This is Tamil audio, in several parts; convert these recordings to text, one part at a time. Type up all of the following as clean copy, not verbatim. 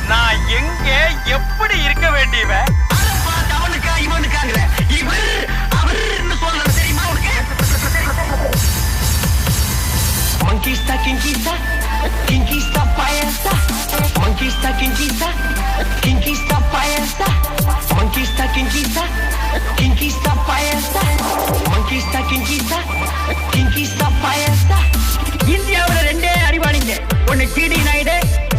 நான் எங்க எப்படி இருக்க வேண்டியவன்? Conquista, conquista, conquista payasa. Conquista, conquista, conquista payasa. Conquista, conquista, conquista payasa. Conquista, conquista, conquista payasa. இந்தியாவுல ரெண்டே அறிவாளிங்க, ஒன்னு டிடி நாயுடு,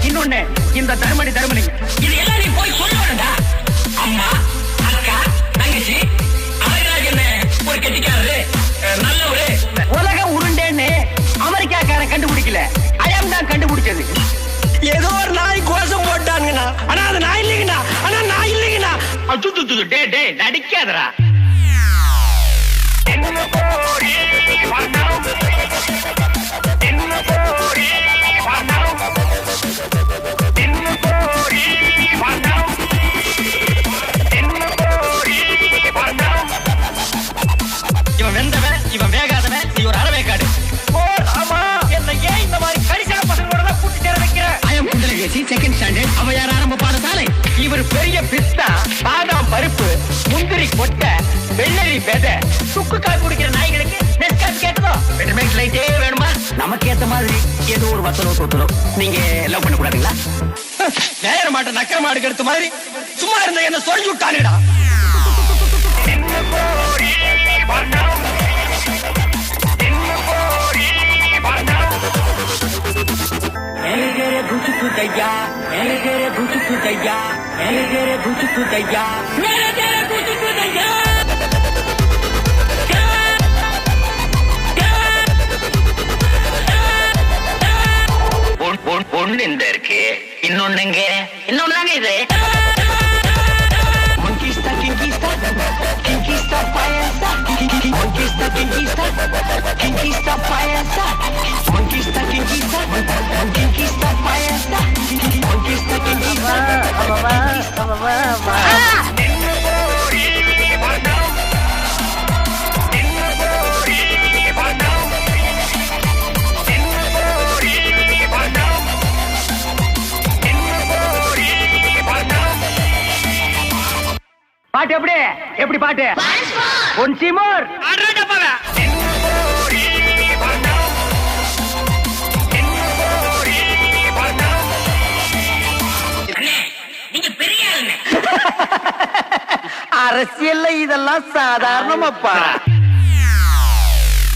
இன்னொன்னு இந்த தர்மலிங்க. இது எல்லாம் நீ போய் சொல்ல வேண்டா. அம்மா, அக்கா, தங்கச்சி, அவர்கள் என்ன ஒரு கெட்டிக்காரரு, நல்லவரு. உலகம் உருண்டேன்னு அமெரிக்காக்காரன் கண்டுபிடிக்கல, அயம் தான் கண்டுபிடிச்சது. ஏதோ ஒரு நாய் கோஷம் போட்டானுங்கண்ணா. ஆனா அது நாய் இல்லைங்கண்ணா. ஆனா நாய் இல்லைங்கண்ணா. டே நடிக்காதரா. இவன் வெந்தவன், இவன் வேகாதவன், நீ ஒரு அறவேக்காடு. ஆமா, என்ன ஏன் இந்த மாதிரி கரிசன பசங்களோட கூட்டி சேர வைக்கிற? ஐயம் குண்டலகேசி செகண்ட் ஸ்டாண்டர்ட் அவையார் ஆரம்ப பாடசாலை. இவர் பெரிய பிஸ்தா, பாதாம் பருப்பு, முந்திரி கொட்டை, வெள்ளரி விதை, சுக்கு காய் குடிக்கிற நாய்களுக்கு நெஸ்காஃபி கேட்டதோ? பெட்ரோல் லைட்டே வேணுமா? நமக்கு ஏத்த மாதிரி ஏதோ ஒரு வசனோ சொத்துறோம். நீங்க லவ் பண்ண கூடாதுங்களா? நேர மாட்ட நக்கர மாடு எடுத்த மாதிரி சும்மா இருந்த என்ன சொல்லி விட்டானுடா. ஒண்ணு இந்த இருக்கு, இன்னொன்னுங்க, இன்னொன்னு இது. Conquista, conquista, conquista payasa. Conquista, conquista, conquista payasa. Conquista, conquista, conquista payasa. Conquista, conquista, பாட்டு எப்படி பாட்டு? ஒன் சிமோர். அரசியல்ல இதெல்லாம் சாதாரணமாப்பா.